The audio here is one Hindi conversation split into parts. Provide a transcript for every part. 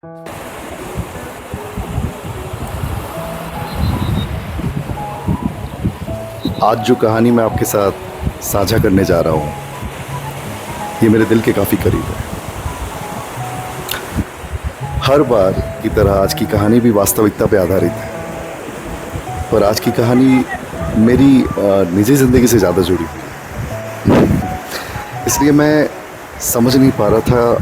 आज जो कहानी मैं आपके साथ साझा करने जा रहा हूँ, ये मेरे दिल के काफ़ी करीब है। हर बार की तरह आज की कहानी भी वास्तविकता पे आधारित है, पर आज की कहानी मेरी निजी ज़िंदगी से ज़्यादा जुड़ी हुई है। इसलिए मैं समझ नहीं पा रहा था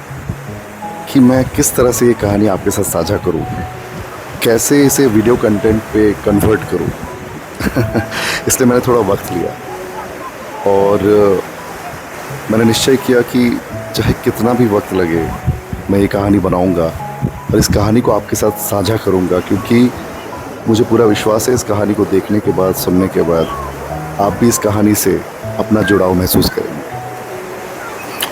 कि मैं किस तरह से ये कहानी आपके साथ साझा करूँ, कैसे इसे वीडियो कंटेंट पे कन्वर्ट करूँ। इसलिए मैंने थोड़ा वक्त लिया और मैंने निश्चय किया कि चाहे कितना भी वक्त लगे, मैं ये कहानी बनाऊंगा और इस कहानी को आपके साथ साझा करूंगा, क्योंकि मुझे पूरा विश्वास है इस कहानी को देखने के बाद, सुनने के बाद आप भी इस कहानी से अपना जुड़ाव महसूस करेंगे।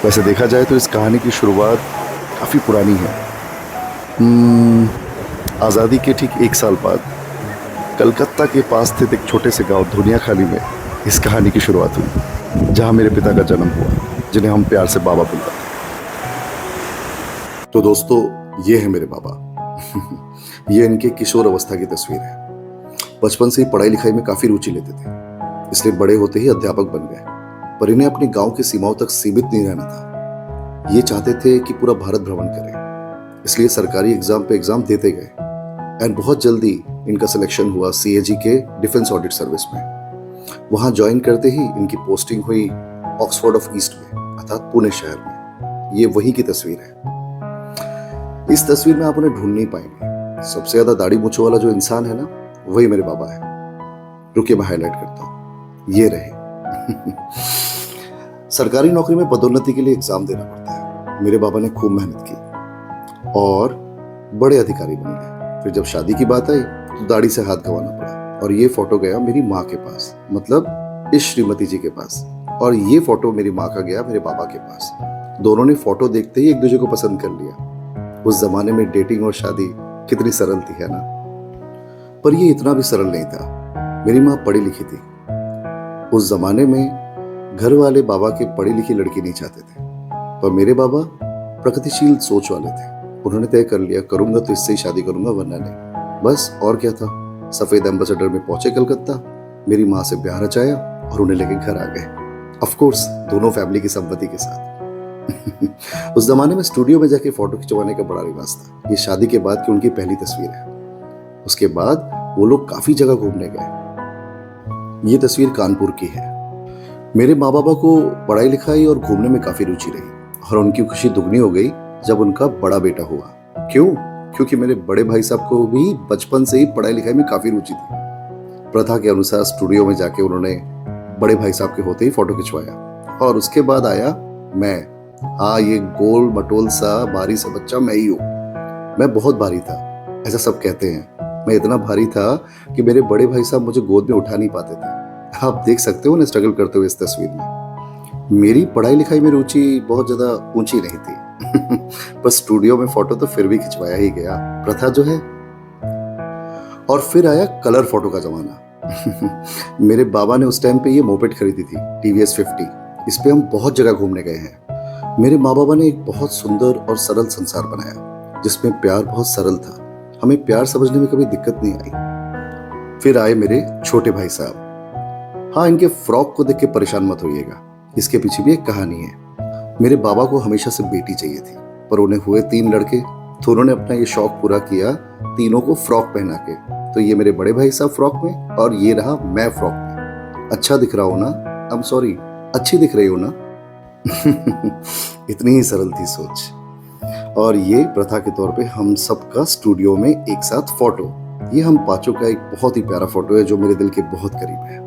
वैसे देखा जाए तो इस कहानी की शुरुआत काफ़ी पुरानी है। आज़ादी के ठीक 1 साल बाद कलकत्ता के पास स्थित एक छोटे से गांव धुनियाखाली में इस कहानी की शुरुआत हुई, जहां मेरे पिता का जन्म हुआ, जिन्हें हम प्यार से बाबा बुलाते हैं। तो दोस्तों, ये है मेरे बाबा। ये इनके किशोर अवस्था की तस्वीर है। बचपन से ही पढ़ाई लिखाई में काफी रुचि लेते थे, इसलिए बड़े होते ही अध्यापक बन गए। पर इन्हें अपने गांव की सीमाओं तक सीमित नहीं रहना था। ये चाहते थे कि पूरा भारत भ्रमण करें, इसलिए सरकारी एग्जाम पे एग्जाम देते गए एंड बहुत जल्दी इनका सिलेक्शन हुआ सीएजी के डिफेंस ऑडिट सर्विस में। वहां ज्वाइन करते ही इनकी पोस्टिंग हुई ऑक्सफोर्ड ऑफ ईस्ट में, अर्थात पुणे शहर में। ये वहीं की तस्वीर है। इस तस्वीर में आप उन्हें ढूंढ नहीं पाएंगे। सबसे ज्यादा दाढ़ी मूंछों वाला जो इंसान है ना, वही मेरे बाबा है। रुकिए, मैं हाईलाइट करता हूं। ये रहे। सरकारी नौकरी में पदोन्नति के लिए एग्जाम देना पड़ता है। मेरे बाबा ने खूब मेहनत की और बड़े अधिकारी बन गए। फिर जब शादी की बात आई तो दाढ़ी से हाथ गंवाना पड़ा और ये फोटो गया मेरी माँ के पास, मतलब इस श्रीमती जी के पास, और ये फोटो मेरी माँ का गया मेरे बाबा के पास। दोनों ने फोटो देखते ही एक दूसरे को पसंद कर लिया। उस जमाने में डेटिंग और शादी कितनी सरल थी, है ना? पर ये इतना भी सरल नहीं था। मेरी माँ पढ़ी लिखी थी। उस जमाने में घर वाले बाबा के पढ़ी लिखी लड़की नहीं चाहते थे, पर मेरे बाबा प्रगतिशील सोच वाले थे। उन्होंने तय कर लिया, करूंगा तो इससे ही शादी करूंगा, वरना नहीं। बस और क्या था। सफेद एम्बेसडर में पहुंचे कलकत्ता, मेरी माँ से ब्याह रचाया और उन्हें लेके घर आ गए। ऑफ कोर्स दोनों फैमिली की सम्मति के साथ। उस जमाने में स्टूडियो में जाके फोटो खिंचवाने का बड़ा रिवाज था। ये शादी के बाद की उनकी पहली तस्वीर है। उसके बाद वो लोग काफी जगह घूमने गए। ये तस्वीर कानपुर की है। मेरे माँ बाबा को पढ़ाई लिखाई और घूमने में काफी रुचि रही और उनकी खुशी दुगनी हो गई जब उनका बड़ा बेटा हुआ। क्यों? क्योंकि मेरे बड़े भाई साहब को भी बचपन से ही पढ़ाई लिखाई में काफी रुचि थी। प्रथा के अनुसार स्टूडियो में जाके उन्होंने बड़े भाई साहब के होते ही फोटो खिंचवाया और उसके बाद आया मैं। हाँ, ये गोल मटोल सा भारी सा बच्चा मैं ही हूँ। मैं बहुत भारी था, ऐसा सब कहते हैं। मैं इतना भारी था कि मेरे बड़े भाई साहब मुझे गोद में उठा नहीं पाते थे। आप देख सकते हो ना स्ट्रगल करते हुए इस तस्वीर में। मेरी पढ़ाई लिखाई में रुचि बहुत ज्यादा ऊंची नहीं थी। पर स्टूडियो में फोटो तो फिर भी खिंचवाया ही गया, प्रथा जो है। और फिर आया कलर फोटो का जमाना। मेरे बाबा ने उस टाइम पे ये मोपेड खरीदी थी, टीवीएस 50। इस पे हम बहुत जगह घूमने गए हैं। मेरे माँ बाबा ने एक बहुत सुंदर और सरल संसार बनाया, जिसमें प्यार बहुत सरल था। हमें प्यार समझने में कभी दिक्कत नहीं आई। फिर आए मेरे छोटे भाई साहब। हाँ, इनके फ्रॉक को देख के परेशान मत होइएगा, इसके पीछे भी एक कहानी है। मेरे बाबा को हमेशा से बेटी चाहिए थी, पर उन्हें हुए 3 लड़के, तो उन्होंने अपना ये शौक पूरा किया तीनों को फ्रॉक पहना के। तो ये मेरे बड़े भाई साहब फ्रॉक में और ये रहा मैं फ्रॉक में। अच्छा दिख रहा हूं ना? आई एम सॉरी, अच्छी दिख रही हो ना? इतनी ही सरल थी सोच। और ये प्रथा के तौर पे हम सबका स्टूडियो में एक साथ फोटो। ये हम पांचों का एक बहुत ही प्यारा फोटो है जो मेरे दिल के बहुत करीब है।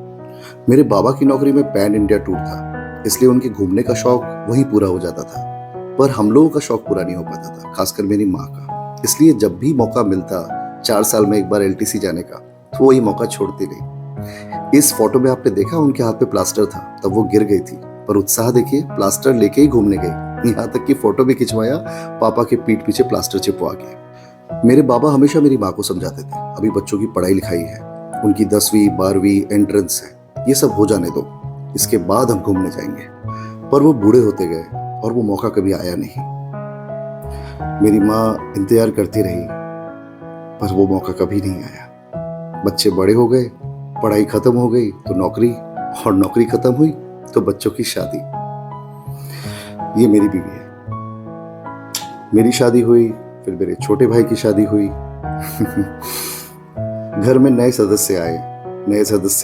मेरे बाबा की नौकरी में पैन इंडिया टूर था, इसलिए उनके घूमने का शौक वहीं पूरा हो जाता था। पर हम लोगों का शौक पूरा नहीं हो पाता था, खासकर मेरी माँ का। इसलिए जब भी मौका मिलता 4 साल में एक बार एलटीसी जाने का, तो वो ये मौका छोड़ती नहीं। इस फोटो में आपने देखा उनके हाथ पे प्लास्टर था, तब वो गिर गई थी, पर उत्साह देखिए, प्लास्टर लेके ही घूमने गई। यहाँ तक कि फोटो भी खिंचवाया पापा के पीठ पीछे प्लास्टर चिपवा के। मेरे बाबा हमेशा मेरी माँ को समझाते थे, अभी बच्चों की पढ़ाई लिखाई है, उनकी 10वीं 12वीं एंट्रेंस है, ये सब हो जाने दो, इसके बाद हम घूमने जाएंगे। पर वो बूढ़े होते गए और वो मौका कभी आया नहीं। मेरी माँ इंतजार करती रही, पर वो मौका कभी नहीं आया। बच्चे बड़े हो गए, पढ़ाई खत्म हो गई तो नौकरी, और नौकरी खत्म हुई तो बच्चों की शादी। ये मेरी बीवी है। मेरी शादी हुई, फिर मेरे छोटे भाई की शादी हुई। घर में नए सदस्य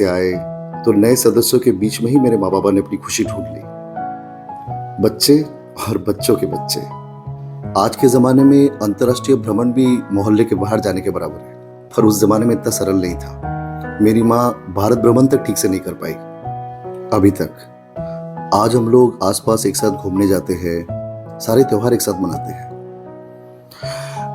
आए तो नए सदस्यों के बीच में ही मेरे माँ बाबा ने अपनी खुशी ढूंढ ली। बच्चे और बच्चों के बच्चे। आज के जमाने में अंतर्राष्ट्रीय भ्रमण भी मोहल्ले के बाहर जाने के बराबर है, पर उस जमाने में इतना सरल नहीं था। मेरी माँ भारत भ्रमण तक ठीक से नहीं कर पाई अभी तक। आज हम लोग आसपास एक साथ घूमने जाते हैं, सारे त्योहार एक साथ मनाते हैं।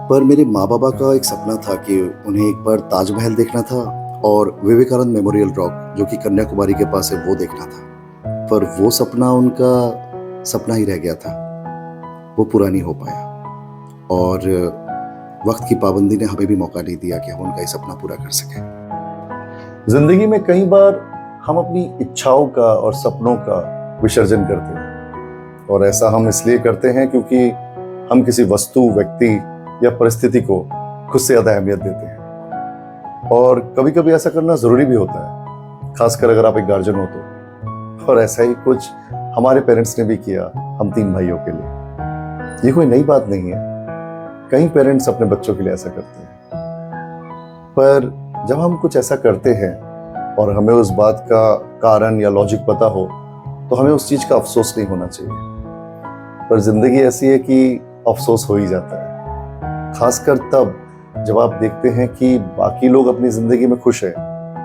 पर मेरे माँ बाबा का एक सपना था कि उन्हें एक बार ताजमहल देखना था और विवेकानंद मेमोरियल रॉक, जो कि कन्याकुमारी के पास है, वो देखना था। पर वो सपना उनका सपना ही रह गया था, वो पूरा नहीं हो पाया। और वक्त की पाबंदी ने हमें भी मौका नहीं दिया कि हम उनका ये सपना पूरा कर सकें। जिंदगी में कई बार हम अपनी इच्छाओं का और सपनों का विसर्जन करते हैं, और ऐसा हम इसलिए करते हैं क्योंकि हम किसी वस्तु, व्यक्ति या परिस्थिति को खुद से ज्यादा अहमियत देते हैं। और कभी कभी ऐसा करना जरूरी भी होता है, खासकर अगर आप एक गार्जियन हो तो। और ऐसा ही कुछ हमारे पेरेंट्स ने भी किया हम 3 भाइयों के लिए। ये कोई नई बात नहीं है, कई पेरेंट्स अपने बच्चों के लिए ऐसा करते हैं। पर जब हम कुछ ऐसा करते हैं और हमें उस बात का कारण या लॉजिक पता हो, तो हमें उस चीज का अफसोस नहीं होना चाहिए। पर जिंदगी ऐसी है कि अफसोस हो ही जाता है, खासकर तब जब आप देखते हैं कि बाकी लोग अपनी जिंदगी में खुश हैं,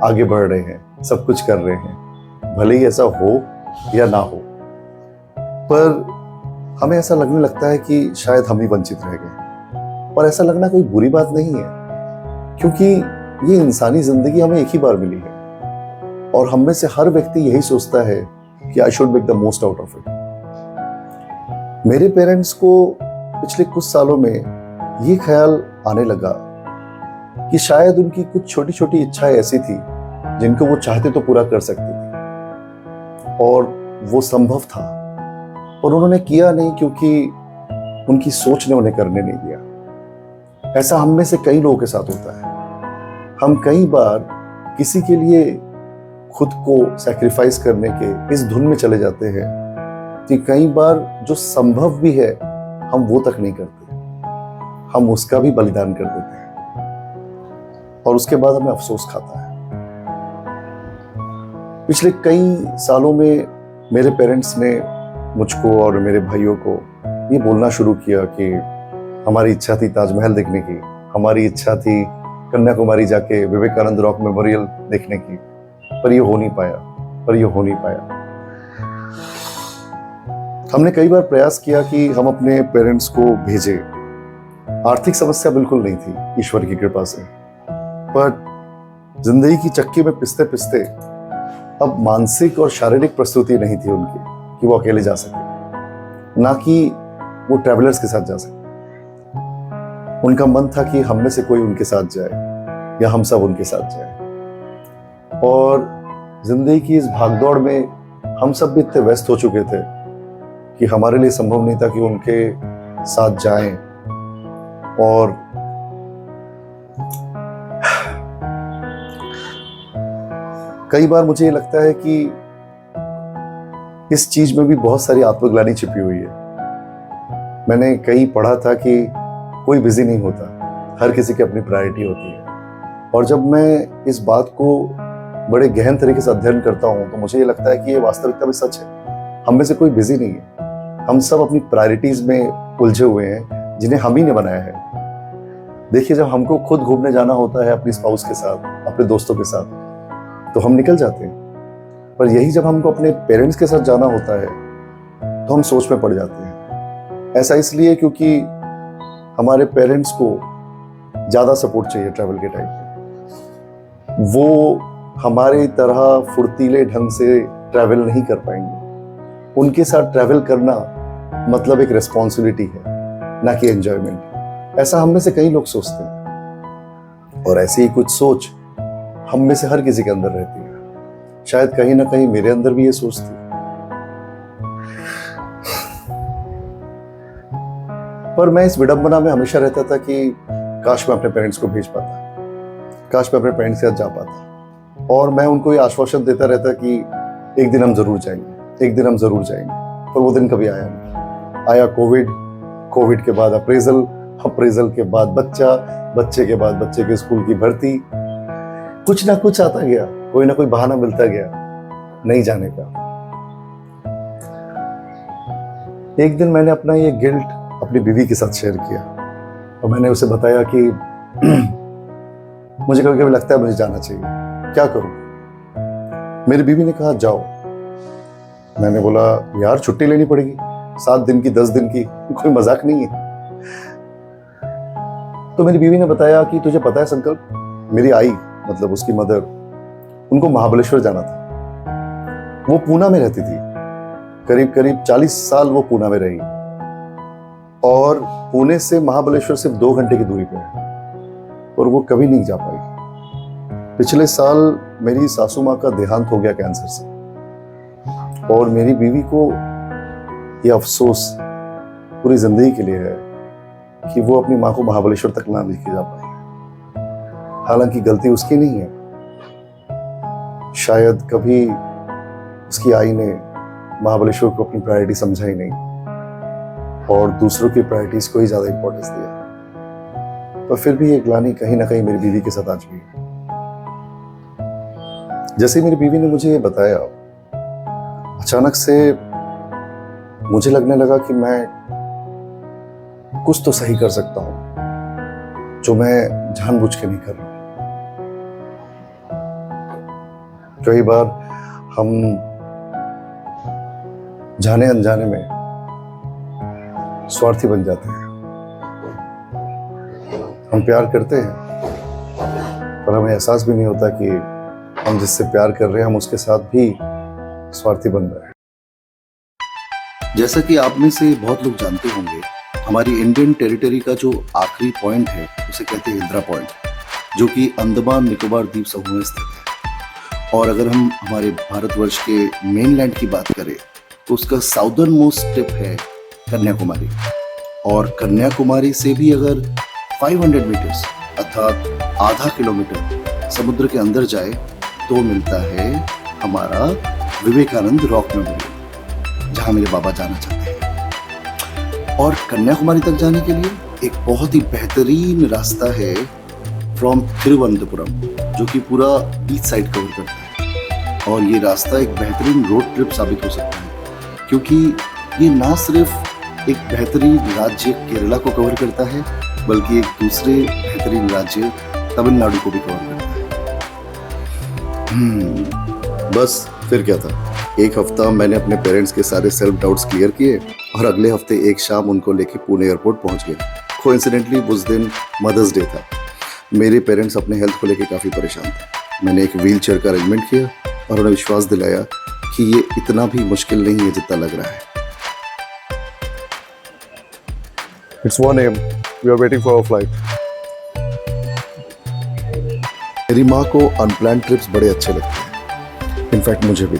आगे बढ़ रहे हैं, सब कुछ कर रहे हैं, भले ही ऐसा हो या ना हो। पर हमें ऐसा लगने लगता है कि शायद हम ही वंचित रह गए। और ऐसा लगना कोई बुरी बात नहीं है, क्योंकि ये इंसानी जिंदगी हमें एक ही बार मिली है, और हम में से हर व्यक्ति यही सोचता है कि I should make the most out of it. मेरे पेरेंट्स को पिछले कुछ सालों में ये ख्याल आने लगा कि शायद उनकी कुछ छोटी छोटी इच्छाएं ऐसी थी जिनको वो चाहते तो पूरा कर सकते थे, और वो संभव था, और उन्होंने किया नहीं क्योंकि उनकी सोच ने उन्हें करने नहीं दिया। ऐसा हम में से कई लोगों के साथ होता है। हम कई बार किसी के लिए खुद को सैक्रिफाइस करने के इस धुन में चले जाते हैं कि कई बार जो संभव भी है हम वो तक नहीं करते, हम उसका भी बलिदान कर देते हैं, और उसके बाद हमें अफसोस खाता है। पिछले कई सालों में मेरे पेरेंट्स ने मुझको और मेरे भाइयों को ये बोलना शुरू किया कि हमारी इच्छा थी ताजमहल देखने की, हमारी इच्छा थी कन्याकुमारी जाके विवेकानंद रॉक मेमोरियल देखने की, पर ये हो नहीं पाया। हमने कई बार प्रयास किया कि हम अपने पेरेंट्स को भेजें। आर्थिक समस्या बिल्कुल नहीं थी, ईश्वर की कृपा से। पर जिंदगी की चक्की में पिसते पिसते अब मानसिक और शारीरिक प्रस्तुति नहीं थी उनकी कि वो अकेले जा सके, ना कि वो ट्रैवलर्स के साथ जा सके। उनका मन था कि हम में से कोई उनके साथ जाए या हम सब उनके साथ जाए। और जिंदगी की इस भागदौड़ में हम सब भी इतने व्यस्त हो चुके थे कि हमारे लिए संभव नहीं था कि उनके साथ जाएं। और कई बार मुझे ये लगता है कि इस चीज में भी बहुत सारी आत्मग्लानि छिपी हुई है। मैंने कहीं पढ़ा था कि कोई बिजी नहीं होता, हर किसी की अपनी प्रायोरिटी होती है। और जब मैं इस बात को बड़े गहन तरीके से अध्ययन करता हूँ तो मुझे ये लगता है कि ये वास्तविकता में सच है। हम में से कोई बिजी नहीं है, हम सब अपनी प्रायोरिटीज में उलझे हुए हैं जिन्हें हम ही ने बनाया है। देखिए, जब हमको खुद घूमने जाना होता है अपनी स्पाउस के साथ, अपने दोस्तों के साथ, तो हम निकल जाते हैं। पर यही जब हमको अपने पेरेंट्स के साथ जाना होता है तो हम सोच में पड़ जाते हैं। ऐसा इसलिए क्योंकि हमारे पेरेंट्स को ज़्यादा सपोर्ट चाहिए ट्रैवल के टाइम पे। वो हमारे तरह फुर्तीले ढंग से ट्रैवल नहीं कर पाएंगे। उनके साथ ट्रैवल करना मतलब एक रिस्पॉन्सिबिलिटी है, ना कि एंजॉयमेंट। ऐसा हम में से कई लोग सोचते हैं, और ऐसी ही कुछ सोच हम में से हर किसी के अंदर रहती है। शायद कहीं ना कहीं मेरे अंदर भी ये सोच थी। पर मैं इस विडंबना में हमेशा रहता था कि काश मैं अपने पेरेंट्स को भेज पाता, काश मैं अपने पेरेंट्स के साथ जा पाता। और मैं उनको ये आश्वासन देता रहता कि एक दिन हम जरूर जाएंगे, एक दिन हम जरूर जाएंगे। पर वो दिन कभी आया नहीं। आया कोविड, कोविड के बाद अप्रेजल, अप्रेजल के बाद बच्चा, बच्चे के बाद बच्चे के स्कूल की भर्ती। कुछ ना कुछ आता गया, कोई ना कोई बहाना मिलता गया नहीं जाने का। एक दिन मैंने अपना ये गिल्ट अपनी बीवी के साथ शेयर किया और मैंने उसे बताया कि मुझे कभी कभी लगता है मुझे जाना चाहिए, क्या करूं। मेरी बीवी ने कहा जाओ। मैंने बोला यार छुट्टी लेनी पड़ेगी, 7 दिन की 10 दिन की, कोई मजाक नहीं है। तो मेरी बीवी ने बताया कि तुझे पता है संकल्प, मेरी आई मतलब उसकी मदर, उनको महाबलेश्वर जाना था। वो पूना में रहती थी, करीब करीब 40 साल वो पूना में रही और पुणे से महाबलेश्वर सिर्फ 2 घंटे की दूरी पे है और वो कभी नहीं जा पाई। पिछले साल मेरी सासू माँ का देहांत हो गया कैंसर से और मेरी बीवी को ये अफसोस पूरी जिंदगी के लिए है कि वो अपनी माँ को महाबलेश्वर तक ना लेके जा पाई। हालांकि गलती उसकी नहीं है, शायद कभी उसकी आई ने महाबलेश्वर को अपनी प्रायोरिटी समझा ही नहीं और दूसरों की प्रायोरिटीज को ही ज्यादा इंपॉर्टेंस दिया। पर फिर भी ये ग्लानि कहीं ना कहीं मेरी बीवी के साथ आज भी है। जैसे मेरी बीवी ने मुझे ये बताया, अचानक से मुझे लगने लगा कि मैं कुछ तो सही कर सकता हूं जो मैं जानबूझ के नहीं कर रहा। कई बार हम जाने अनजाने में स्वार्थी बन जाते हैं। हम प्यार करते हैं पर हमें एहसास भी नहीं होता कि हम जिससे प्यार कर रहे हैं हम उसके साथ भी स्वार्थी बन रहे हैं। जैसा कि आप में से बहुत लोग जानते होंगे, हमारी इंडियन टेरिटरी का जो आखिरी पॉइंट है उसे कहते हैं इंदिरा पॉइंट, जो कि अंडमान निकोबार द्वीप समूह में स्थित है। और अगर हम हमारे भारतवर्ष के मेनलैंड की बात करें तो उसका साउदर्न मोस्ट टिप है कन्याकुमारी। और कन्याकुमारी से भी अगर 500 मीटर्स अर्थात आधा किलोमीटर समुद्र के अंदर जाए तो मिलता है हमारा विवेकानंद रॉक मेमोरियल, जहां मेरे बाबा जाना चाहते हैं। और कन्याकुमारी तक जाने के लिए एक बहुत ही बेहतरीन रास्ता है फ्रॉम थिरुवनंतपुरम, जो कि पूरा बीच साइड कवर करता है। और ये रास्ता एक बेहतरीन रोड ट्रिप साबित हो सकता है, क्योंकि ये ना सिर्फ एक बेहतरीन राज्य केरला को कवर करता है, बल्कि एक दूसरे बेहतरीन राज्य तमिलनाडु को भी कवर करता है। बस फिर क्या था, एक हफ्ता मैंने अपने पेरेंट्स के सारे सेल्फ डाउट्स क्लियर किए और अगले हफ्ते एक शाम उनको लेके पुणे एयरपोर्ट पहुंच गए। कोइंसिडेंटली उस दिन मदर्स डे था। मेरे पेरेंट्स अपने हेल्थ को लेके काफ़ी परेशान थे। मैंने एक व्हील चेयर का अरेंजमेंट किया और उन्हें विश्वास दिलाया कि ये इतना भी मुश्किल नहीं है जितना लग रहा है। It's 1 AM. We are waiting for our flight. मेरी माँ को अनप्लान्ड ट्रिप्स बड़े अच्छे लगते हैं, इनफैक्ट मुझे भी।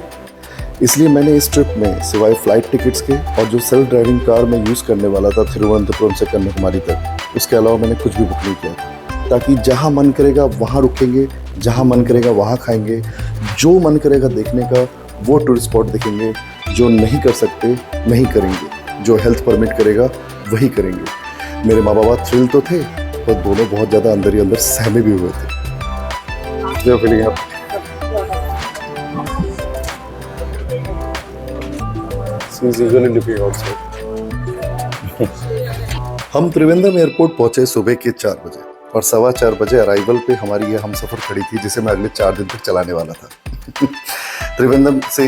इसलिए मैंने इस ट्रिप में सिवाय फ्लाइट टिकट्स के और जो सेल्फ ड्राइविंग कार में यूज़ करने वाला था थिरुवनंतपुरम से कन्याकुमारी तक, उसके अलावा मैंने कुछ भी बुक नहीं किया था, ताकि जहाँ मन करेगा वहाँ रुकेंगे, जहाँ मन करेगा वहाँ खाएंगे, जो मन करेगा देखने का वो टूरिस्ट स्पॉट देखेंगे, जो नहीं कर सकते नहीं करेंगे, जो हेल्थ परमिट करेगा वही करेंगे। मेरे माँ बाबा थ्रिल तो थे, पर दोनों बहुत ज़्यादा अंदर ही अंदर सहमे भी हुए थे। हम त्रिवेंद्रम एयरपोर्ट पहुंचे सुबह के 4 बजे और 4:15 बजे अराइवल पे हमारी ये हमसफर खड़ी थी, जिसे मैं अगले 4 दिन तक चलाने वाला था। त्रिवेंद्रम से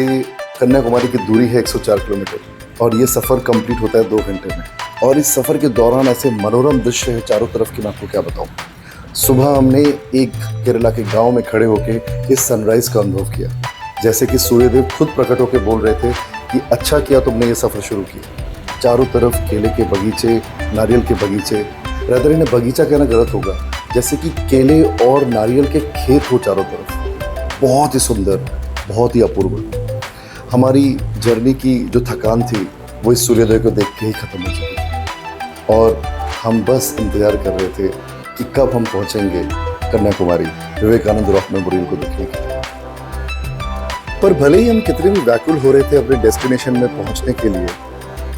कन्याकुमारी की दूरी है 104 किलोमीटर और ये सफ़र कंप्लीट होता है 2 घंटे में। और इस सफ़र के दौरान ऐसे मनोरम दृश्य है चारों तरफ की, मैं आपको क्या बताऊँ। सुबह हमने एक केरला के गांव में खड़े होकर इस सनराइज़ का अनुभव किया, जैसे कि सूर्यदेव खुद प्रकट होकर बोल रहे थे कि अच्छा किया तुमने ये सफ़र शुरू किया। चारों तरफ केले के बगीचे, नारियल के बगीचे, रादर इन्हें बगीचा कहना गलत होगा, जैसे कि केले और नारियल के खेत हो चारों तरफ। बहुत ही सुंदर, बहुत ही अपूर्व। हमारी जर्नी की जो थकान थी वो इस सूर्योदय को देख के ही खत्म हो चुकी थी। और हम बस इंतजार कर रहे थे कि कब हम पहुंचेंगे कन्याकुमारी विवेकानंद रॉक मेमोरियल को देखने के लिए। पर भले ही हम कितने भी व्याकुल हो रहे थे अपने डेस्टिनेशन में पहुंचने के लिए,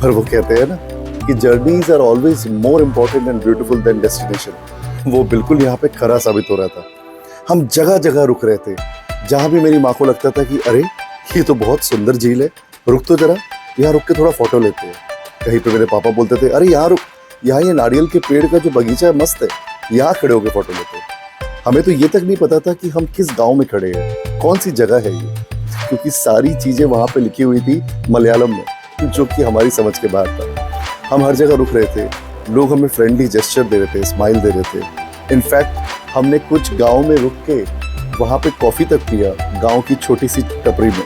पर वो कहते हैं ना कि journeys are always more important and beautiful then destination. वो बिल्कुल यहाँ पे खरा साबित हो रहा था। हम जगह जगह रुक रहे थे, जहाँ भी मेरी माँ को लगता था कि अरे ये तो बहुत सुंदर झील है, रुक तो जरा, यहाँ रुक के थोड़ा फोटो लेते हैं। कहीं पे मेरे पापा बोलते थे अरे यहाँ रुक, यहाँ ये नारियल के पेड़ का जो बगीचा है मस्त है, यहाँ खड़े होकर फोटो लेते हैं। हमें तो ये तक नहीं पता था कि हम किस गांव में खड़े हैं, कौन सी जगह है ये, क्योंकि सारी चीजें वहां पे लिखी हुई थी मलयालम में, जो कि हमारी समझ के बाहर था। हम हर जगह रुक रहे थे, लोग हमें फ्रेंडली जेस्चर दे रहे थे, स्माइल दे रहे थे। इनफैक्ट हमने कुछ गाँव में रुक के वहाँ पे कॉफी तक पिया, गाँव की छोटी सी टपरी में।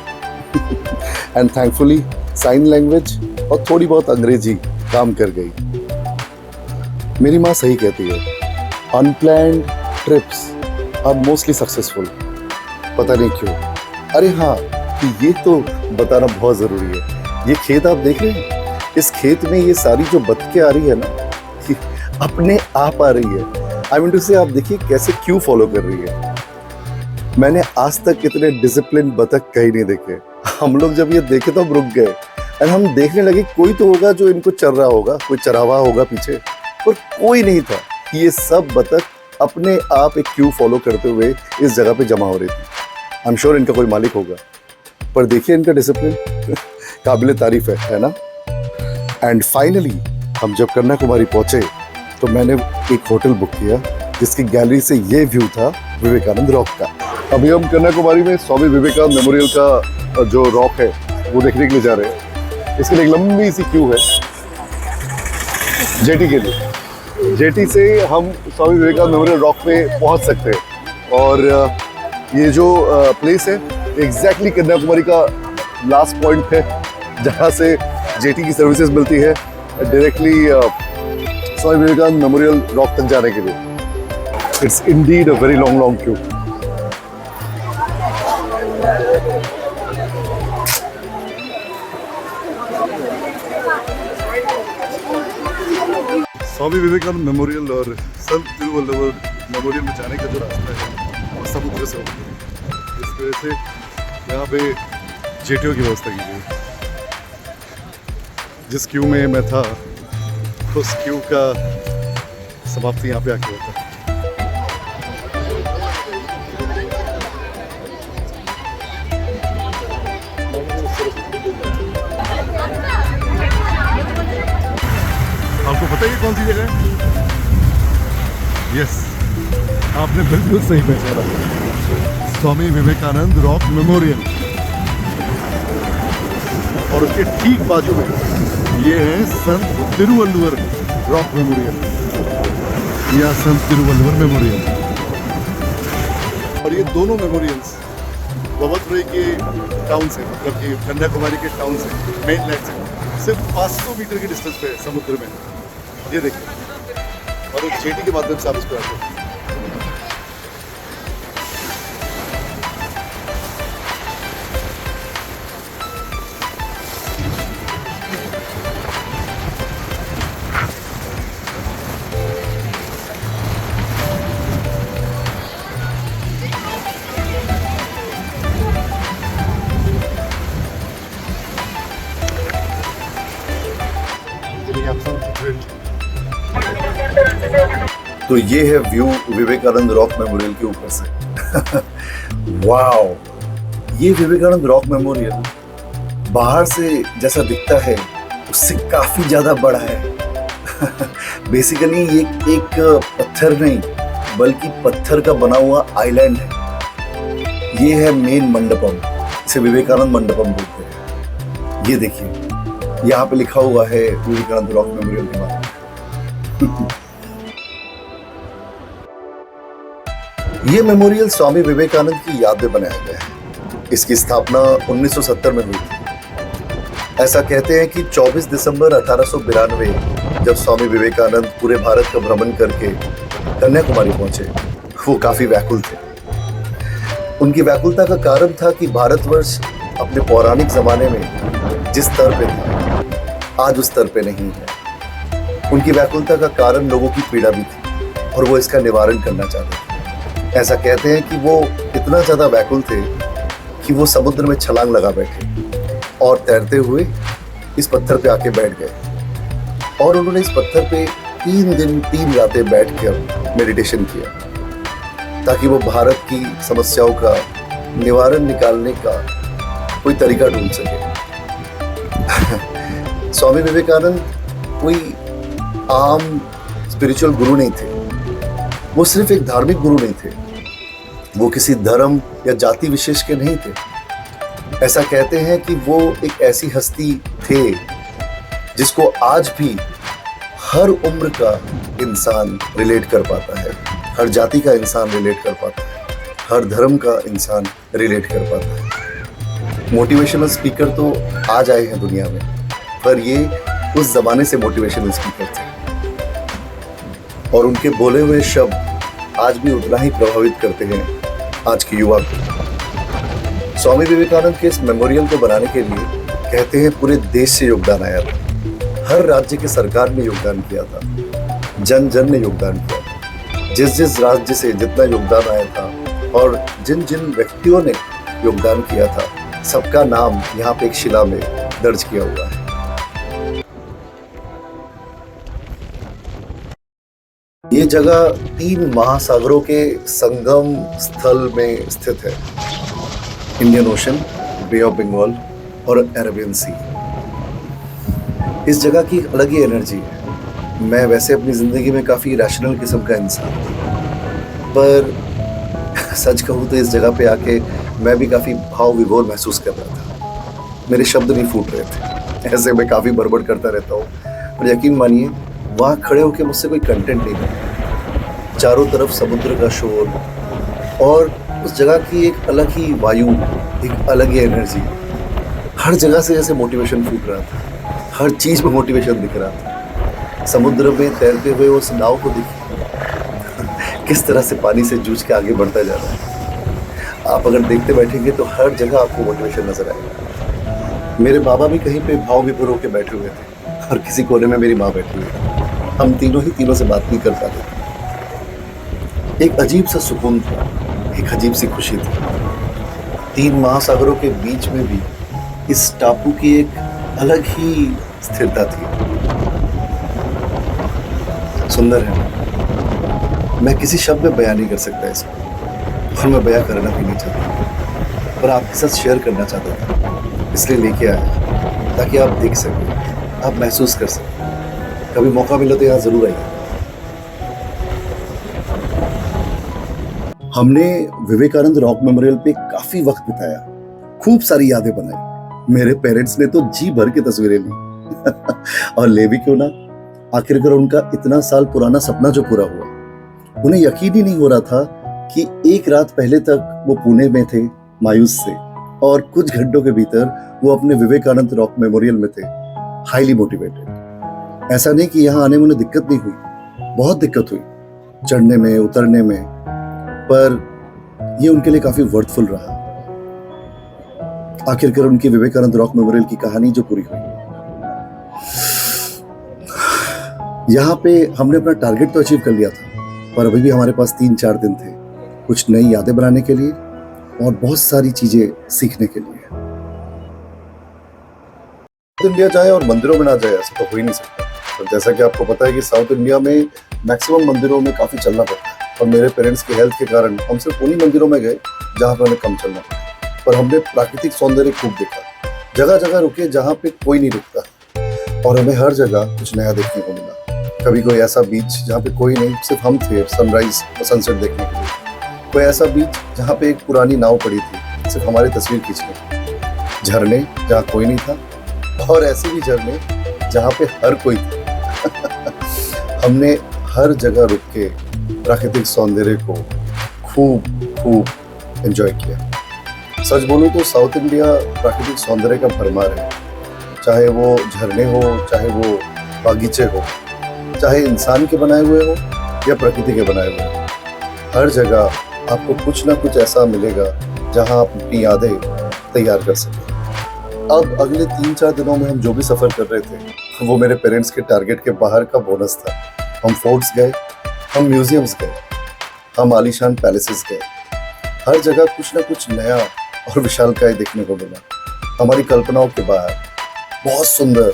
एंड थैंकफुली साइन लैंग्वेज और थोड़ी बहुत अंग्रेजी काम कर गई। मेरी माँ सही कहती है, unplanned trips are mostly successful. पता नहीं क्यों। अरे हाँ, ये तो बताना बहुत जरूरी है। ये खेत आप देख रहे हैं, इस खेत में ये सारी जो बतखें आ रही है ना, कि अपने आप आ रही है। आई मीन टू से, आप देखिए कैसे क्यों फॉलो कर रही है। मैंने आज तक इतने डिसिप्लिन बतख कहीं नहीं देखे। हम लोग जब ये देखे तो हम रुक गए और हम देखने लगे कोई तो होगा जो इनको चर रहा होगा, कोई चरावा होगा पीछे, पर कोई नहीं था। ये सब बतख अपने आप एक क्यू फॉलो करते हुए इस जगह पे जमा हो रही थी। आई एम श्योर इनका कोई मालिक होगा, पर देखिए इनका डिसिप्लिन काबिले तारीफ है ना। एंड फाइनली हम जब कन्याकुमारी पहुंचे तो मैंने एक होटल बुक किया जिसकी गैलरी से ये व्यू था विवेकानंद रॉक का। अभी हम कन्याकुमारी में स्वामी विवेकानंद मेमोरियल का जो रॉक है वो देखने के लिए जा रहे हैं। इसके लिए एक लंबी सी क्यू है जेटी के लिए। जेटी से हम स्वामी विवेकानंद मेमोरियल रॉक पे पहुंच सकते हैं। और ये जो प्लेस है एग्जैक्टली कन्याकुमारी का लास्ट पॉइंट है, जहाँ से जेटी की सर्विसेज मिलती है directly Swami Vivekananda memorial rock तक जाने के लिए। It's indeed a very long queue. Swami Vivekananda memorial और संत तिरुवल्लुवर मेमोरियल में जाने का जो रास्ता है वो समुद्र से होता है। इस वजह से यहाँ पे जेटियों की व्यवस्था की गई। जिस क्यू में मैं था उस क्यू का समाप्ति यहाँ पे आके होता है। आपको पता है कौन सी जगह है? यस, आपने बिल्कुल सही पहचाना, स्वामी विवेकानंद रॉक मेमोरियल। और उसके ठीक बाजू में ये है संत तिरुवल्लुवर रॉक मेमोरियल या संत तिरुवल्लुवर मेमोरियल। और ये दोनों मेमोरियल्स बवतराई के टाउन से, मतलब कि कन्याकुमारी के टाउन से, मेन लैंड से सिर्फ 500 मीटर की डिस्टेंस पे है समुद्र में। ये देखिए, और एक जेटी के माध्यम से आप इसको आते हैं। तो ये है व्यू विवेकानंद रॉक मेमोरियल के ऊपर से। वाओ, ये विवेकानंद रॉक मेमोरियल बाहर से जैसा दिखता है उससे काफी ज्यादा बड़ा है। बेसिकली ये एक पत्थर नहीं बल्कि पत्थर का बना हुआ आइलैंड है। ये है मेन मंडपम, इसे विवेकानंद मंडपम बोलते हैं। ये देखिए, यहाँ पे लिखा हुआ है विवेकानंद रॉक मेमोरियल के बारे में। ये मेमोरियल स्वामी विवेकानंद की याद में बनाया गया है। इसकी स्थापना 1970 में हुई थी। ऐसा कहते हैं कि 24 दिसंबर 1892 जब स्वामी विवेकानंद पूरे भारत का भ्रमण करके कन्याकुमारी पहुंचे, वो काफी व्याकुल थे। उनकी व्याकुलता का कारण था कि भारतवर्ष अपने पौराणिक जमाने में जिस स्तर पे था आज उस स्तर पे नहीं है। उनकी व्याकुलता का कारण लोगों की पीड़ा भी थी और वो इसका निवारण करना चाहते थे। ऐसा कहते हैं कि वो इतना ज्यादा व्याकुल थे कि वो समुद्र में छलांग लगा बैठे और तैरते हुए इस पत्थर पे आके बैठ गए और उन्होंने इस पत्थर पे 3 दिन 3 रातें बैठकर मेडिटेशन किया ताकि वो भारत की समस्याओं का निवारण निकालने का कोई तरीका ढूंढ सके। स्वामी विवेकानंद कोई आम स्पिरिचुअल गुरु नहीं थे, वो सिर्फ एक धार्मिक गुरु नहीं थे, वो किसी धर्म या जाति विशेष के नहीं थे। ऐसा कहते हैं कि वो एक ऐसी हस्ती थे जिसको आज भी हर उम्र का इंसान रिलेट कर पाता है, हर जाति का इंसान रिलेट कर पाता है, हर धर्म का इंसान रिलेट कर पाता है। मोटिवेशनल स्पीकर तो आज आए हैं दुनिया में, पर ये उस जमाने से मोटिवेशनल स्पीकर थे और उनके बोले हुए शब्द आज भी उतना ही प्रभावित करते हैं आज के युवा को। स्वामी विवेकानंद के इस मेमोरियल को बनाने के लिए कहते हैं पूरे देश से योगदान आया था, हर राज्य के सरकार ने योगदान किया था, जन जन ने योगदान किया था। जिस जिस राज्य से जितना योगदान आया था और जिन जिन व्यक्तियों ने योगदान किया था, सबका नाम यहाँ पे एक शिला में दर्ज किया हुआ है। ये जगह 3 महासागरों के संगम स्थल में स्थित है, Indian Ocean, bay of Bengal और अरेबियन सी। इस जगह की अलग ही एनर्जी है। मैं वैसे अपनी ज़िंदगी में काफ़ी रैशनल किस्म का इंसान हूँ, पर सच कहूँ तो इस जगह पे आके मैं भी काफ़ी भाव विभोर महसूस कर रहा था। मेरे शब्द नहीं फूट रहे थे, ऐसे मैं काफ़ी बड़बड़ करता रहता हूँ। और यकीन मानिए वहाँ खड़े होकर मुझसे कोई कंटेंट नहीं बना। चारों तरफ समुद्र का शोर और उस जगह की एक अलग ही वायु, एक अलग ही एनर्जी। हर जगह से जैसे मोटिवेशन फूट रहा था, हर चीज़ में मोटिवेशन दिख रहा था। समुद्र में तैरते हुए उस नाव को देखिए किस तरह से पानी से जूझ के आगे बढ़ता जा रहा है। आप अगर देखते बैठेंगे तो हर जगह आपको मोटिवेशन नजर आएगा। मेरे बाबा भी कहीं पे भाव विभोर होकर बैठे हुए थे और किसी कोने में मेरी माँ बैठी हुई थी। हम तीनों से बात नहीं कर पाते थे। एक अजीब सा सुकून था, एक अजीब सी खुशी थी। 3 महासागरों के बीच में भी इस टापू की एक अलग ही स्थिरता थी। सुंदर है, मैं किसी शब्द में बयान नहीं कर सकता इसको और मैं बयान करना भी नहीं चाहता, पर आपके साथ शेयर करना चाहता था, इसलिए लेके आया ताकि आप देख सकें, आप महसूस कर सकें। कभी मौका मिले तो यहाँ जरूर आइए। हमने विवेकानंद रॉक मेमोरियल पे काफी वक्त बिताया, खूब सारी यादें बनाई। मेरे पेरेंट्स ने तो जी भर के तस्वीरें ली और ले भी क्यों ना, आखिरकार उनका इतना साल पुराना सपना जो पूरा हुआ। उन्हें यकीन ही नहीं हो रहा था कि एक रात पहले तक वो पुणे में थे मायूस से, और कुछ घंटों के भीतर वो अपने विवेकानंद रॉक मेमोरियल में थे, हाईली मोटिवेटेड। ऐसा नहीं कि यहाँ आने में उन्हें दिक्कत नहीं हुई, बहुत दिक्कत हुई चढ़ने में, उतरने में, पर ये उनके लिए काफी वर्थफुल रहा। आखिरकार उनकी विवेकानंद रॉक मेमोरियल की कहानी जो पूरी हुई। यहाँ पे हमने अपना टारगेट तो अचीव कर लिया था, पर अभी भी हमारे पास 3-4 दिन थे कुछ नई यादें बनाने के लिए और बहुत सारी चीजें सीखने के लिए। इंडिया जाए और मंदिरों में ना जाए ऐसा तो हो ही नहीं सकता। और जैसा कि आपको पता है कि साउथ इंडिया में मैक्सिमम मंदिरों में काफी चलना पड़ता है, और मेरे पेरेंट्स की हेल्थ के कारण हम सिर्फ उन्हीं मंदिरों में गए जहाँ पर हमें कम चलना पड़ा। पर हमने प्राकृतिक सौंदर्य खूब देखा, जगह जगह रुके जहाँ पे कोई नहीं रुकता, और हमें हर जगह कुछ नया देखने को मिला। कभी कोई ऐसा बीच जहाँ पे कोई नहीं, सिर्फ हम थे सनराइज और सनसेट देखने के लिए। कोई ऐसा बीच जहाँ पे एक पुरानी नाव पड़ी थी सिर्फ हमारी तस्वीर खींचने। झरने जहाँ कोई नहीं था, और ऐसे भी झरने जहाँ पे हर कोई था। हमने हर जगह रुक के प्राकृतिक सौंदर्य को खूब एंजॉय किया। सच बोलूं तो साउथ इंडिया प्राकृतिक सौंदर्य का भरमार है, चाहे वो झरने हो, चाहे वो बागीचे हो, चाहे इंसान के बनाए हुए हो या प्रकृति के बनाए हुए हो। हर जगह आपको कुछ ना कुछ ऐसा मिलेगा जहां आप अपनी यादें तैयार कर सकें। अब अगले 3-4 दिनों में हम जो भी सफ़र कर रहे थे वो मेरे पेरेंट्स के टारगेट के बाहर का बोनस था। हम फोर्ट्स गए, हम म्यूजियम्स गए, हम आलीशान पैलेसेस गए। हर जगह कुछ ना कुछ नया और विशालकाय देखने को मिला। हमारी कल्पनाओं के बाहर बहुत सुंदर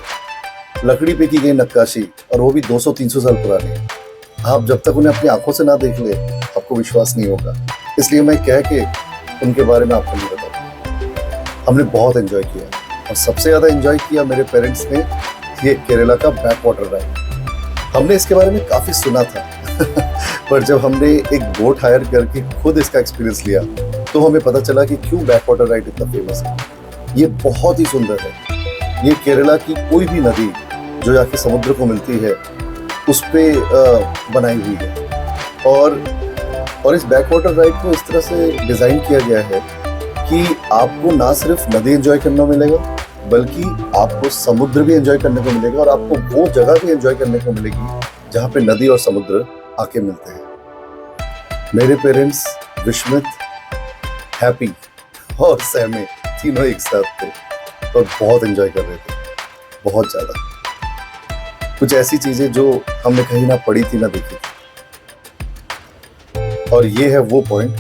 लकड़ी पे की गई नक्काशी, और वो भी 200-300 साल पुरानी। आप जब तक उन्हें अपनी आंखों से ना देख ले, आपको विश्वास नहीं होगा। इसलिए मैं कह के उनके बारे में आपको नहीं बताऊँ। हमने बहुत एंजॉय किया, और सबसे ज़्यादा एंजॉय किया मेरे पेरेंट्स ने ये केरला का बैक वाटर राइड। हमने इसके बारे में काफ़ी सुना था पर जब हमने एक बोट हायर करके खुद इसका एक्सपीरियंस लिया तो हमें पता चला कि क्यों बैक वाटर राइड इतना फेमस है। ये बहुत ही सुंदर है। ये केरला की कोई भी नदी जो जाके समुद्र को मिलती है उस पे बनाई हुई है। और इस बैक वाटर राइड को इस तरह से डिज़ाइन किया गया है कि आपको ना सिर्फ नदी एंजॉय करना मिलेगा, बल्कि आपको समुद्र भी एंजॉय करने को मिलेगा, और आपको वो जगह भी एंजॉय करने को मिलेगी जहाँ पे नदी और समुद्र आके मिलते हैं। मेरे पेरेंट्स विस्मित, हैप्पी और सहमे तीनों एक साथ थे, और बहुत एंजॉय कर रहे थे, बहुत ज़्यादा। कुछ ऐसी चीज़ें जो हमने कहीं ना पढ़ी थी ना देखी थी। और ये है वो पॉइंट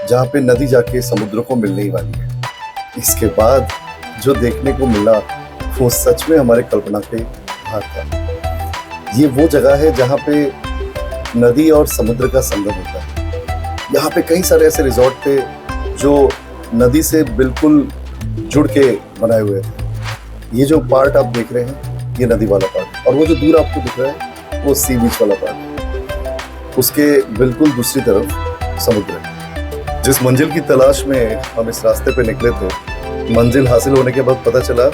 जहाँ पे नदी जाके समुद्र को मिलने ही वाली है। इसके बाद जो देखने को मिला वो सच में हमारे कल्पना के बाहर था। ये वो जगह है जहाँ पे नदी और समुद्र का संगम होता है। यहाँ पे कई सारे ऐसे रिजॉर्ट थे जो नदी से बिल्कुल जुड़ के बनाए हुए थे। ये जो पार्ट आप देख रहे हैं ये नदी वाला पार्ट, और वो जो दूर आपको दिख रहा है वो सी बीच वाला पार्ट। उसके बिल्कुल दूसरी तरफ समुद्र है। जिस मंजिल की तलाश में हम इस रास्ते पे निकले थे, मंजिल हासिल होने के बाद पता चला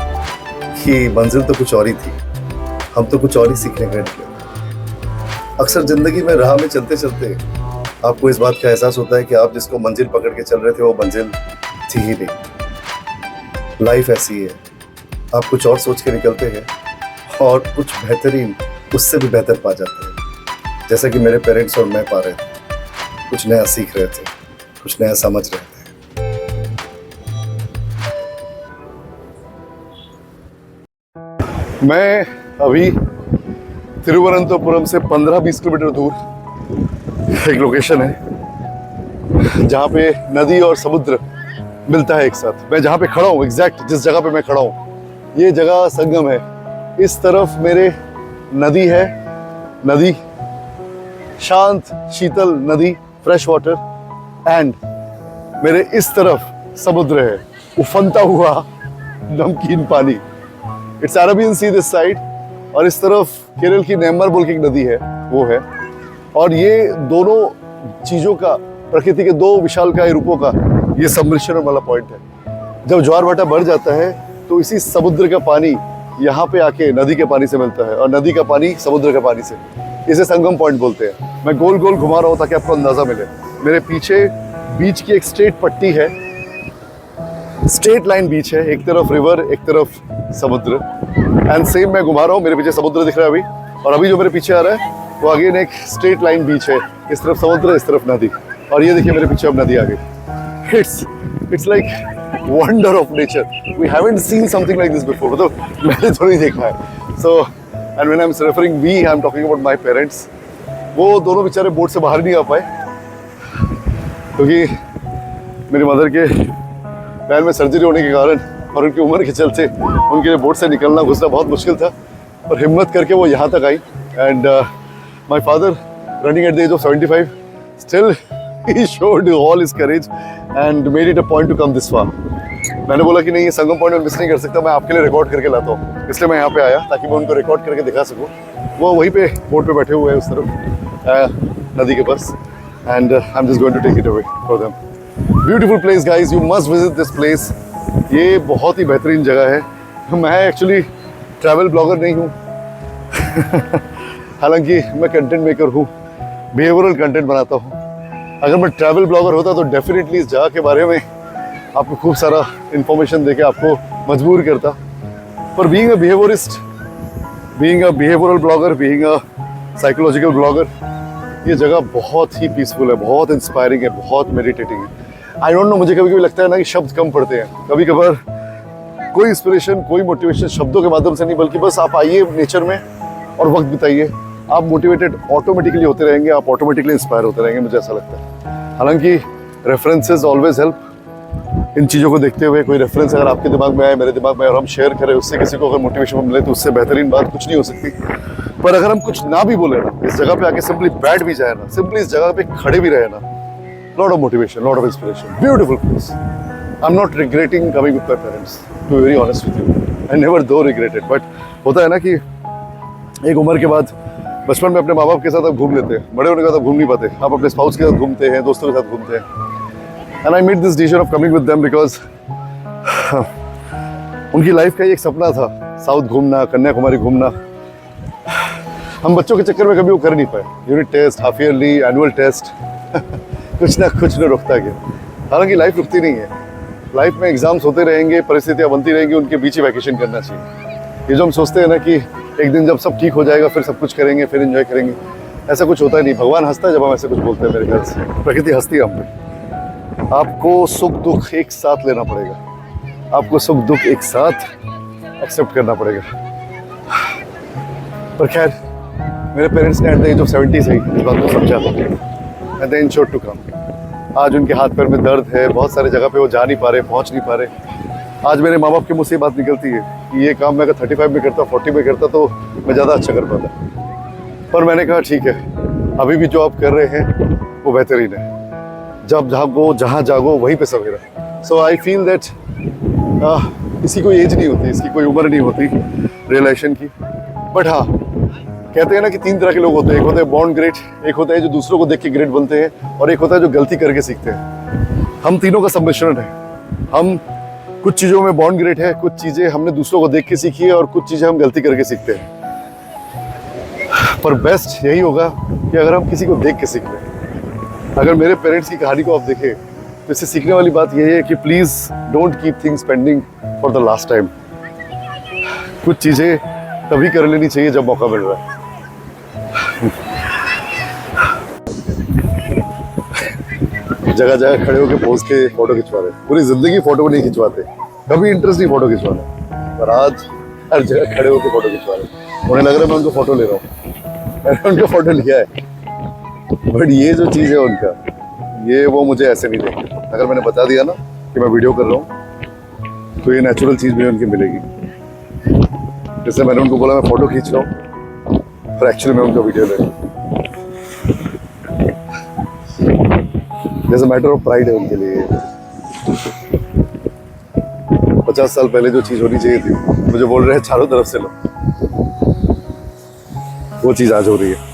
कि मंजिल तो कुछ और ही थी। हम तो कुछ और ही सीखने गए निकले। अक्सर जिंदगी में राह में चलते चलते आपको इस बात का एहसास होता है कि आप जिसको मंजिल पकड़ के चल रहे थे वो मंजिल थी ही नहीं। लाइफ ऐसी है, आप कुछ और सोच के निकलते हैं और कुछ बेहतरीन उससे भी बेहतर पा जाते हैं। जैसा कि मेरे पेरेंट्स और मैं पा रहे थे। कुछ नया सीख रहे थे, कुछ नया समझ रहे थे। मैं अभी तिरुवनंतपुरम से 15-20 किलोमीटर दूर एक लोकेशन है जहाँ पे नदी और समुद्र मिलता है एक साथ। मैं जहाँ पे खड़ा हूँ, एग्जैक्ट जिस जगह पे मैं खड़ा हूँ, ये जगह संगम है। इस तरफ मेरे नदी है, नदी शांत शीतल नदी, फ्रेश वाटर, एंड मेरे इस तरफ समुद्र है, उफनता हुआ नमकीन पानी। It's Arabian see this side, और इस तरफ केरल की नेम्मर बोल के एक नदी है, वो है। और ये दोनों चीज़ों का, प्रकृति के दो विशालकाय रूपों का ये सम्मिश्रण वाला पॉइंट है। जब ज्वार भाटा बढ़ जाता है तो इसी समुद्र का पानी यहाँ पे आके नदी के पानी से मिलता है, और नदी का पानी समुद्र के पानी से। इसे संगम पॉइंट बोलते हैं। मैं गोल गोल घुमा रहा हूँ ताकि आपको अंदाजा मिले। मेरे पीछे बीच की एक स्ट्रेट पट्टी है, स्ट्रेट लाइन बीच है, एक तरफ रिवर एक तरफ समुद्र, एंड सेम मैं घुमा रहा हूँ। मेरे पीछे समुद्र दिख रहा है अभी, और अभी जो मेरे पीछे आ रहा है वो अगेन एक स्ट्रेट लाइन बीच है। इस तरफ समुद्र, इस तरफ नदी, और ये देखिए मेरे पीछे अब नदी आ गई। It's like wonder of nature. We haven't seen something like this before, मतलब मैंने तो नहीं देखा है। So and when I am referring we, I am talking about my parents. वो दोनों बेचारे बोट से बाहर नहीं आ पाए क्योंकि मेरी मदर के पैर में सर्जरी होने के कारण और उनकी उम्र के चलते उनके लिए बोट से निकलना घुसना बहुत मुश्किल था, और हिम्मत करके वो यहाँ तक आई। And my father running at the age of 75 still he showed all his courage and made it a point to come this far. मैंने बोला कि नहीं, ये संगम पॉइंट में मिस नहीं कर सकता, मैं आपके लिए रिकॉर्ड करके लाता हूँ। इसलिए मैं यहाँ पे आया ताकि मैं उनको रिकॉर्ड करके दिखा सकूँ। वो वहीं पे बोट पे बैठे हुए हैं उस तरफ नदी के पास, and I am just going to take it away for them. Beautiful place guys, you must visit this place. ये बहुत ही बेहतरीन जगह है। मैं एक्चुअली ट्रैवल ब्लॉगर नहीं हूँ हालांकि मैं कंटेंट मेकर हूँ, बिहेवियरल कंटेंट बनाता हूँ। अगर मैं ट्रैवल ब्लॉगर होता तो डेफिनेटली इस जगह के बारे में आपको खूब सारा इन्फॉर्मेशन देके आपको मजबूर करता। पर being a behaviourist, being a behavioural blogger, being a psychological blogger, ये जगह बहुत ही पीसफुल है, बहुत इंस्पायरिंग है, बहुत मेडिटेटिंग है। आई डोंट नो, मुझे कभी कभी लगता है ना कि शब्द कम पड़ते हैं। कभी कभार कोई इंस्पिरेशन, कोई मोटिवेशन शब्दों के माध्यम से नहीं, बल्कि बस आप आइए नेचर में और वक्त बिताइए, आप मोटिवेटेड ऑटोमेटिकली होते रहेंगे, आप ऑटोमेटिकली इंस्पायर होते रहेंगे, मुझे ऐसा लगता है। हालांकि रेफरेंसेस ऑलवेज हेल्प। इन चीज़ों को देखते हुए कोई रेफरेंस अगर आपके दिमाग में आए, मेरे दिमाग में, और हम शेयर करें उससे, किसी को अगर मोटिवेशन मिले, तो उससे बेहतरीन बात कुछ नहीं हो सकती। पर अगर हम कुछ ना भी बोले ना, इस जगह पे आके सिंपली बैठ भी जाए ना, सिंपली इस जगह पे खड़े भी रहे ना, lot of motivation, lot of inspiration, beautiful place. I am not regretting coming with my parents, to be very honest with you. I never though regretted, but होता है ना कि एक उम्र के बाद, बचपन में अपने माँ बाप के साथ आप घूम लेते हैं, बड़े होने के बाद आप घूम नहीं पाते, आप अपने स्पाउस के साथ घूमते हैं, दोस्तों के साथ घूमते हैं। And I made this decision of coming with them because उनकी लाइफ का ही एक सपना था, साउथ घूमना, कन्याकुमारी घूमना। हम बच्चों के चक्कर में कभी वो कर नहीं पाए। Unit test, half yearly, annual test कुछ ना रुकता गया। हालांकि लाइफ रुकती नहीं है, लाइफ में एग्जाम्स होते रहेंगे, परिस्थितियाँ बनती रहेंगी, उनके बीच ही वैकेशन करना चाहिए। ये जो हम सोचते हैं ना कि एक दिन जब सब ठीक हो जाएगा फिर सब कुछ करेंगे, फिर एंजॉय करेंगे, ऐसा कुछ होता ही नहीं। भगवान हंसता है जब हम ऐसे कुछ बोलते हैं, मेरे ख्याल से प्रकृति हंसती है हम पे। आपको सुख दुख एक साथ लेना पड़ेगा, आपको सुख दुख एक साथ एक्सेप्ट करना पड़ेगा। पर खैर, मेरे पेरेंट्स ने एट द एज ऑफ 70 से इस बात को समझा, and then showed to come. आज उनके हाथ पैर में दर्द है, बहुत सारे जगह पे वो जा नहीं पा रहे, पहुंच नहीं पा रहे। आज मेरे माँ बाप के मुँह से बात निकलती है कि ये काम मैं अगर 35 में करता, 40 में करता, तो मैं ज़्यादा अच्छा कर पाता। पर मैंने कहा ठीक है, अभी भी जो आप कर रहे हैं वो बेहतरीन है। जब जागो, जहाँ जागो, वहीं पे सवेरा। सो आई फील दैट इसकी कोई एज नहीं होती, इसकी कोई उम्र नहीं होती रियलाइजेशन की। बट हाँ, कहते हैं ना कि 3 तरह के लोग होते हैं। एक होते हैं बॉर्न ग्रेट, एक होता है जो दूसरों को देख के ग्रेट बनते हैं, और एक होता है जो गलती करके सीखते हैं। हम तीनों का सम्मिश्रण है। हम कुछ चीज़ों में बॉर्न ग्रेट है, कुछ चीज़ें हमने दूसरों को देख के सीखी है, और कुछ चीज़ें हम गलती करके सीखते हैं। पर बेस्ट यही होगा कि अगर हम किसी को देख के सीख लें। अगर मेरे पेरेंट्स की कहानी को आप देखें, तो इससे सीखने वाली बात यही है कि please don't keep things pending for the last time. कुछ चीज़ें तभी कर लेनी चाहिए जब मौका मिल रहा है। जगह जगह खड़े होकर पोज के फोटो खिंचवा रहे, पूरी जिंदगी फोटो नहीं खिंचवाते, कभी इंटरेस्ट नहीं फोटो खिंचवाने, पर आज हर जगह खड़े होकर फोटो खिंचवा रहे। उन्हें लग रहा है मैं उनको फोटो ले रहा हूँ, मैंने उनको फोटो लिया है। बट ये जो चीज़ है उनका, ये वो मुझे ऐसे नहीं देंगे। अगर मैंने बता दिया ना कि मैं वीडियो कर रहा हूँ, तो ये नेचुरल चीज़ मुझे उनकी मिलेगी। जैसे मैंने उनको बोला मैं फोटो खींच रहा हूँ, पर एक्चुअली मैं उनका वीडियो ले रहा हूँ। जैसे मैटर ऑफ प्राइड है उनके लिए। 50 साल पहले जो चीज़ होनी चाहिए थी, मुझे बोल रहे हैं चारों तरफ से लो, वो चीज़ आज हो रही है।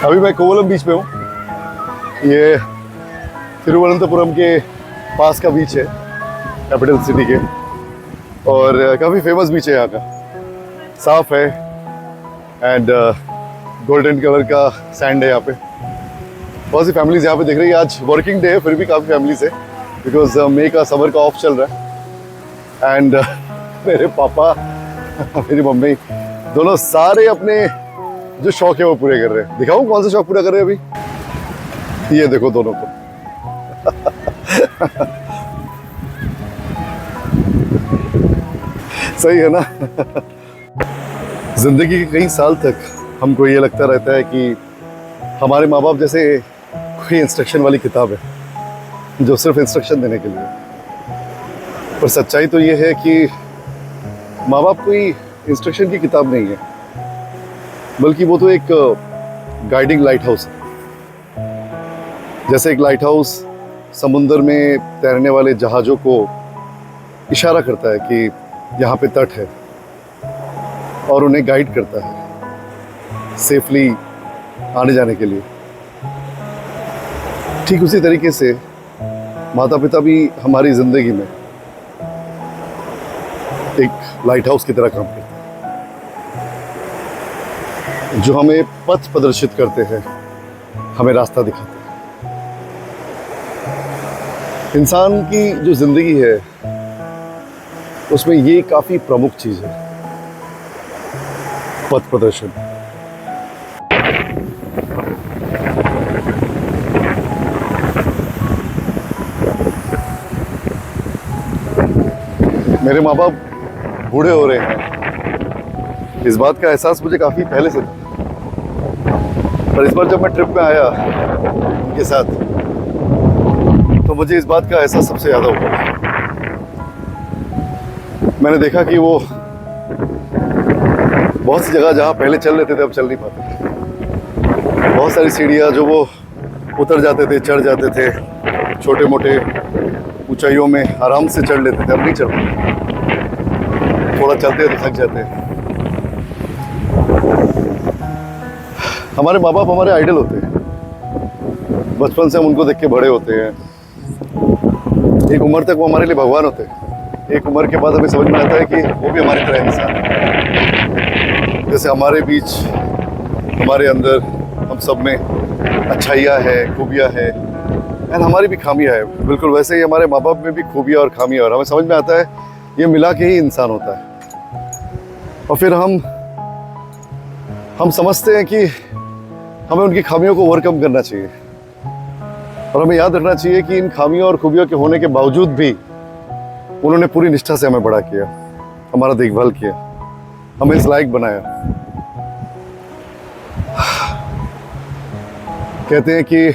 अभी मैं कोवलम बीच पे हूँ। ये तिरुवनंतपुरम के पास का बीच है, कैपिटल सिटी के, और काफ़ी फेमस बीच है यहाँ का। साफ है एंड गोल्डन कलर का सैंड है यहाँ पे। बहुत सी फैमिलीज यहाँ पे दिख रही है। आज वर्किंग डे है, फिर भी काफ़ी फैमिलीज है, बिकॉज मई का समर का ऑफ चल रहा है। एंड मेरे पापा मेरी मम्मी दोनों सारे अपने जो शौक है वो पूरे कर रहे हैं। दिखाऊं कौन सा शौक पूरा कर रहे हैं अभी? ये देखो दोनों को सही है ना? जिंदगी के कई साल तक हमको ये लगता रहता है कि हमारे माँ बाप जैसे कोई इंस्ट्रक्शन वाली किताब है जो सिर्फ इंस्ट्रक्शन देने के लिए। पर सच्चाई तो ये है कि माँ बाप कोई इंस्ट्रक्शन की किताब नहीं है, बल्कि वो तो एक गाइडिंग लाइट हाउस है। जैसे एक लाइट हाउस समुंदर में तैरने वाले जहाज़ों को इशारा करता है कि यहाँ पे तट है, और उन्हें गाइड करता है सेफली आने जाने के लिए। ठीक उसी तरीके से माता पिता भी हमारी ज़िंदगी में एक लाइट हाउस की तरह काम करते हैं, जो हमें पथ प्रदर्शित करते हैं, हमें रास्ता दिखाते हैं। इंसान की जो ज़िंदगी है उसमें ये काफ़ी प्रमुख चीज़ है, पथ प्रदर्शन। मेरे माँ बाप बूढ़े हो रहे हैं, इस बात का एहसास मुझे काफ़ी पहले से था। पर इस बार जब मैं ट्रिप में आया उनके साथ, तो मुझे इस बात का एहसास सबसे ज़्यादा हुआ। मैंने देखा कि वो बहुत सी जगह जहाँ पहले चल लेते थे अब चल नहीं पाते। बहुत सारी सीढ़ियाँ जो वो उतर जाते थे, चढ़ जाते थे, छोटे मोटे ऊंचाइयों में आराम से चढ़ लेते थे, अब नहीं चढ़ पाते। थोड़ा चलते तो थक जाते हैं। हमारे माँ बाप हमारे आइडल होते हैं, बचपन से हम उनको देख के बड़े होते हैं। एक उम्र तक वो हमारे लिए भगवान होते हैं। एक उम्र के बाद हमें समझ में आता है कि वो भी हमारी तरह इंसान है। जैसे हमारे बीच, हमारे अंदर, हम सब में अच्छाइयाँ है, खूबियाँ है, एंड हमारी भी खामियाँ है। बिल्कुल वैसे ही हमारे माँ बाप में भी खूबियाँ और खामियाँ, और हमें समझ में आता है ये मिला के ही इंसान होता है। और फिर हम समझते हैं कि हमें उनकी खामियों को ओवरकम करना चाहिए, और हमें याद रखना चाहिए कि इन खामियों और खूबियों के होने के बावजूद भी उन्होंने पूरी निष्ठा से हमें बड़ा किया, हमारा देखभाल किया, हमें इस लायक बनाया। कहते हैं कि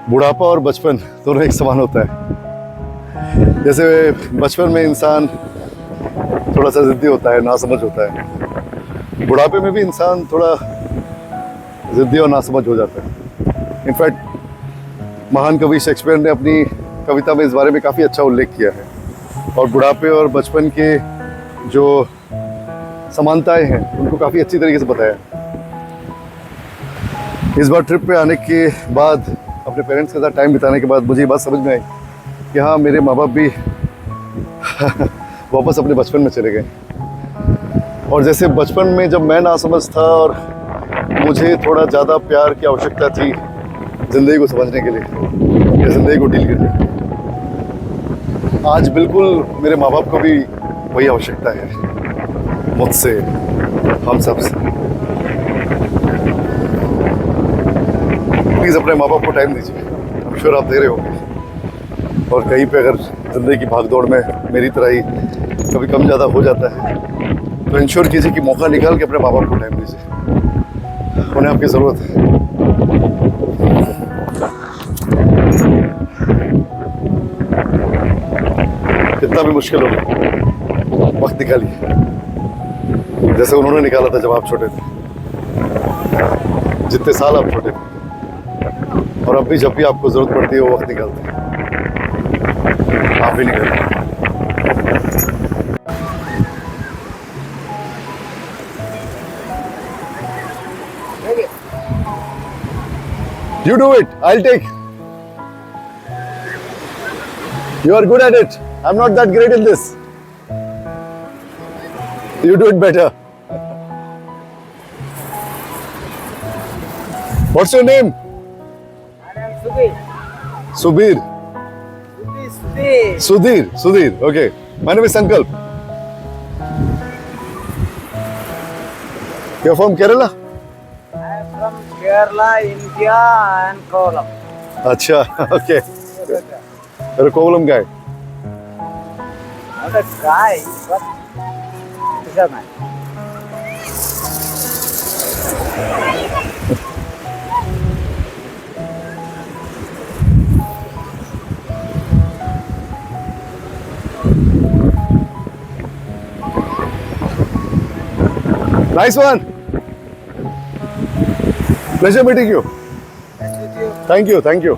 बुढ़ापा और बचपन दोनों एक समान होता है। जैसे बचपन में इंसान थोड़ा सा जिद्दी होता है, नासमझ होता है, बुढ़ापे में भी इंसान थोड़ा जिद्दी और नासमझ हो जाता है। इनफैक्ट महान कवि शेक्सपियर ने अपनी कविता में इस बारे में काफ़ी अच्छा उल्लेख किया है, और बुढ़ापे और बचपन के जो समानताएं हैं उनको काफ़ी अच्छी तरीके से बताया। इस बार ट्रिप पे आने के बाद, अपने पेरेंट्स के साथ टाइम बिताने के बाद, मुझे ये बात समझ में आई कि हाँ, मेरे माँ बाप भी वापस अपने बचपन में चले गए। और जैसे बचपन में जब मैं नासमझ था और मुझे थोड़ा ज़्यादा प्यार की आवश्यकता थी ज़िंदगी को समझने के लिए या ज़िंदगी को डील करने के लिए, आज बिल्कुल मेरे माँ बाप को भी वही आवश्यकता है मुझसे, हम सब से। प्लीज़ अपने माँ बाप को टाइम दीजिए, I'm sure आप दे रहे होंगे। और कहीं पे अगर ज़िंदगी की भागदौड़ में मेरी तरह ही कभी कम ज़्यादा हो जाता है, तो इंश्योर कीजिए कि मौका निकाल के अपने माँ बाप को टाइम दीजिए, उन्हें आपकी ज़रूरत है। कितना भी मुश्किल हो, वक्त निकालिए, जैसे उन्होंने निकाला था जब आप छोटे थे, जितने साल आप छोटे थे। और अब भी जब भी आपको जरूरत पड़ती है वो वक्त निकालते हैं, आप भी निकालिए। You do it, I'll take. You are good at it. I'm not that great in this. You do it better. What's your name? Sudhir. Subir. Sudhir. Sudhir. Okay. My name is Sankalp. You're from Kerala? I am from Kerala, India, and Kolam. Acha. Okay. You're a Kovalam guy. Not a guy, but fisherman. Nice one. Pleasure meeting you. Nice with you. Thank you. Thank you.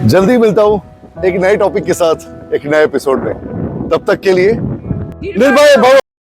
जल्दी मिलता हूँ एक नए टॉपिक के साथ एक नए एपिसोड में। तब तक के लिए निर्भय भव।